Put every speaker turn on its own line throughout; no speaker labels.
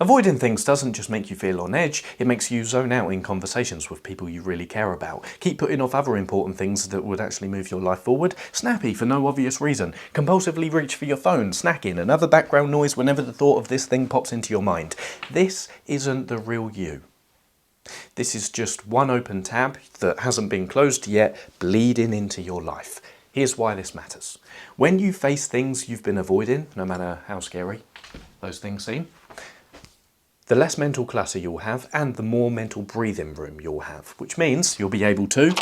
Avoiding things doesn't just make you feel on edge, it makes you zone out in conversations with people you really care about. Keep putting off other important things that would actually move your life forward. Snappy for no obvious reason. Compulsively reach for your phone, snacking, and other background noise whenever the thought of this thing pops into your mind. This isn't the real you. This is just one open tab that hasn't been closed yet, bleeding into your life. Here's why this matters. When you face things you've been avoiding, no matter how scary those things seem, the less mental clutter you'll have and the more mental breathing room you'll have, which means you'll be able to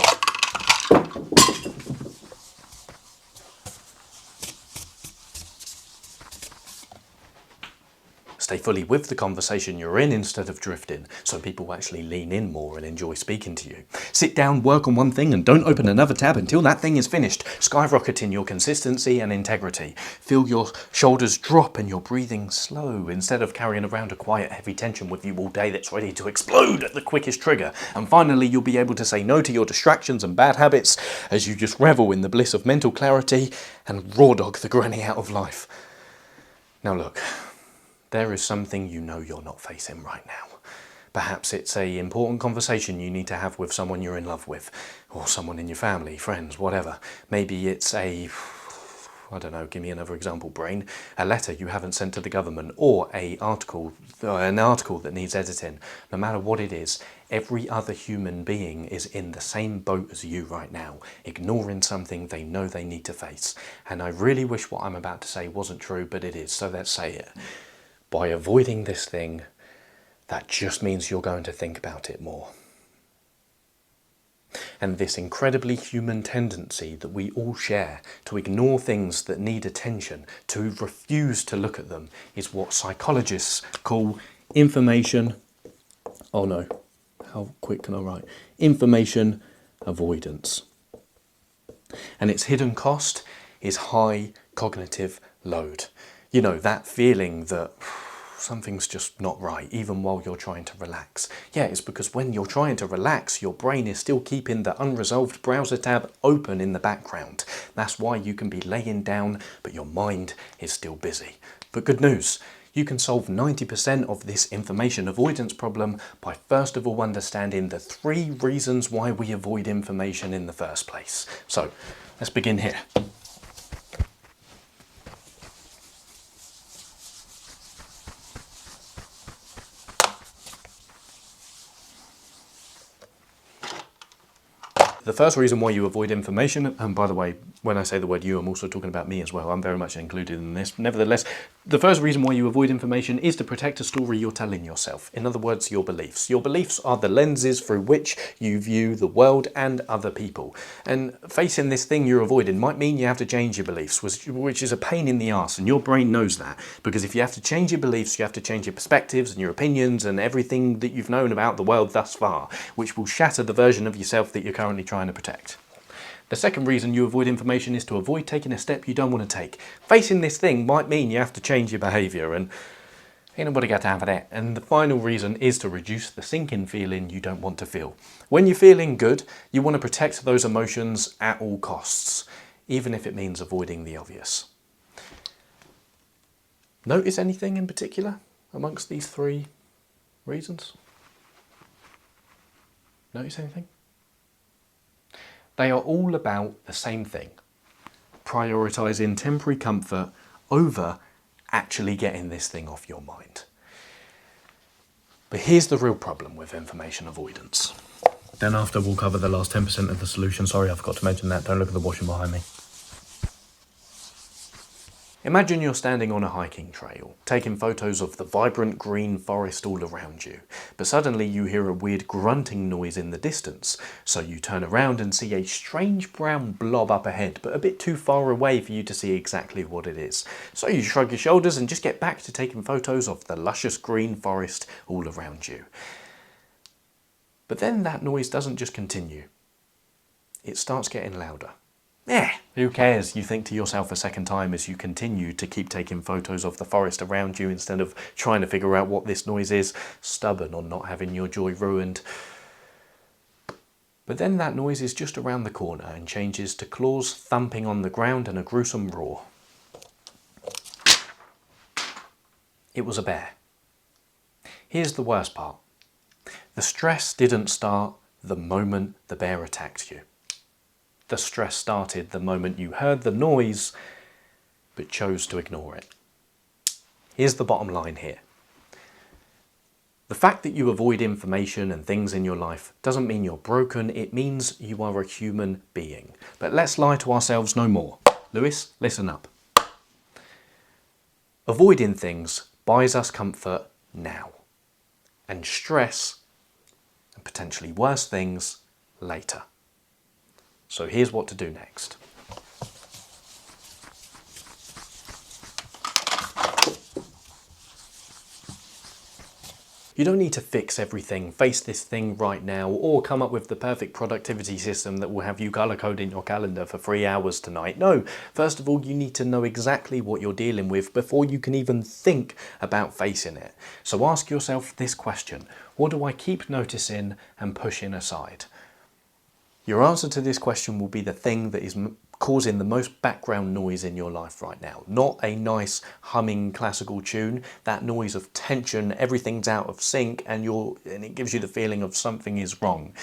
stay fully with the conversation you're in instead of drifting, so people actually lean in more and enjoy speaking to you. Sit down, work on one thing, and don't open another tab until that thing is finished, skyrocketing your consistency and integrity. Feel your shoulders drop and your breathing slow, instead of carrying around a quiet, heavy tension with you all day that's ready to explode at the quickest trigger. And finally, you'll be able to say no to your distractions and bad habits as you just revel in the bliss of mental clarity and raw dog the granny out of life. Now look, there is something you know you're not facing right now. Perhaps it's an important conversation you need to have with someone you're in love with, or someone in your family, friends, whatever. Maybe it's I don't know, give me another example, brain. A letter you haven't sent to the government, or an article that needs editing. No matter what it is, every other human being is in the same boat as you right now, ignoring something they know they need to face. And I really wish what I'm about to say wasn't true, but it is, so let's say it. By avoiding this thing, that just means you're going to think about it more. And this incredibly human tendency that we all share to ignore things that need attention, to refuse to look at them, is what psychologists call information. Oh no, how quick can I write? Information avoidance. And its hidden cost is high cognitive load. You know, that feeling that something's just not right, even while you're trying to relax. Yeah, it's because when you're trying to relax, your brain is still keeping the unresolved browser tab open in the background. That's why you can be laying down, but your mind is still busy. But good news, you can solve 90% of this information avoidance problem by first of all understanding the 3 reasons why we avoid information in the first place. So, let's begin here. The first reason why you avoid information, and by the way, when I say the word you, I'm also talking about me as well. I'm very much included in this. Nevertheless, the first reason why you avoid information is to protect a story you're telling yourself. In other words, your beliefs. Your beliefs are the lenses through which you view the world and other people. And facing this thing you're avoiding might mean you have to change your beliefs, which is a pain in the arse, and your brain knows that. Because if you have to change your beliefs, you have to change your perspectives and your opinions and everything that you've known about the world thus far, which will shatter the version of yourself that you're currently trying to protect. The second reason you avoid information is to avoid taking a step you don't want to take. Facing this thing might mean you have to change your behaviour, and ain't nobody got time for that. And the final reason is to reduce the sinking feeling you don't want to feel. When you're feeling good, you want to protect those emotions at all costs, even if it means avoiding the obvious. Notice anything in particular amongst these 3 reasons? Notice anything? They are all about the same thing, prioritising temporary comfort over actually getting this thing off your mind. But here's the real problem with information avoidance. Then after we'll cover the last 10% of the solution. Sorry, I forgot to mention that. Don't look at the washing behind me. Imagine you're standing on a hiking trail, taking photos of the vibrant green forest all around you, but suddenly you hear a weird grunting noise in the distance, so you turn around and see a strange brown blob up ahead, but a bit too far away for you to see exactly what it is. So you shrug your shoulders and just get back to taking photos of the luscious green forest all around you. But then that noise doesn't just continue. It starts getting louder. Who cares, you think to yourself a second time as you continue to keep taking photos of the forest around you instead of trying to figure out what this noise is, stubborn on not having your joy ruined. But then that noise is just around the corner and changes to claws thumping on the ground and a gruesome roar. It was a bear. Here's the worst part. The stress didn't start the moment the bear attacked you. The stress started the moment you heard the noise, but chose to ignore it. Here's the bottom line here. The fact that you avoid information and things in your life doesn't mean you're broken, it means you are a human being. But let's lie to ourselves no more. Lewis, listen up. Avoiding things buys us comfort now, and stress, and potentially worse things, later. So here's what to do next. You don't need to fix everything, face this thing right now, or come up with the perfect productivity system that will have you colour coding your calendar for 3 hours tonight. No, first of all, you need to know exactly what you're dealing with before you can even think about facing it. So ask yourself this question: what do I keep noticing and pushing aside? Your answer to this question will be the thing that is causing the most background noise in your life right now. Not a nice humming classical tune, that noise of tension, everything's out of sync, and it gives you the feeling of something is wrong.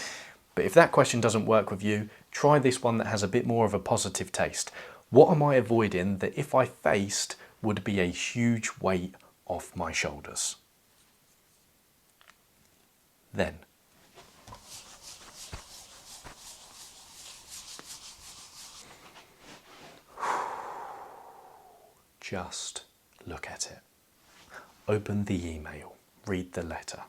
But if that question doesn't work with you, try this one that has a bit more of a positive taste. What am I avoiding that if I faced would be a huge weight off my shoulders? Then just look at it. Open the email, read the letter,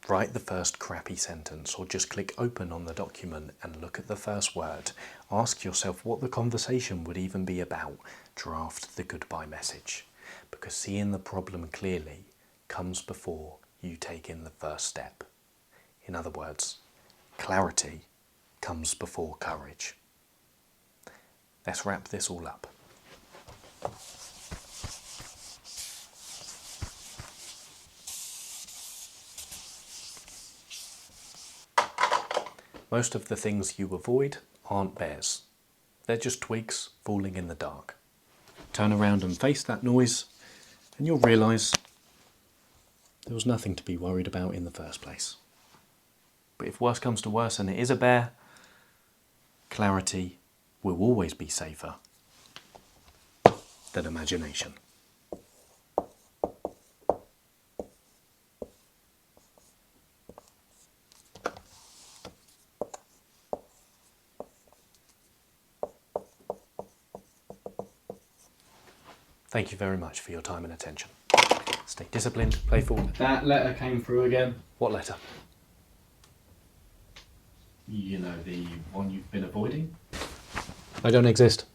write the first crappy sentence, or just click open on the document and look at the first word. Ask yourself what the conversation would even be about. Draft the goodbye message, because seeing the problem clearly comes before you take in the first step. In other words, clarity comes before courage. Let's wrap this all up. Most of the things you avoid aren't bears. They're just twigs falling in the dark. Turn around and face that noise, and you'll realise there was nothing to be worried about in the first place. But if worse comes to worse and it is a bear, clarity will always be safer than imagination. Thank you very much for your time and attention. Stay disciplined, playful.
That letter came through again.
What letter?
You know, the one you've been avoiding.
I don't exist.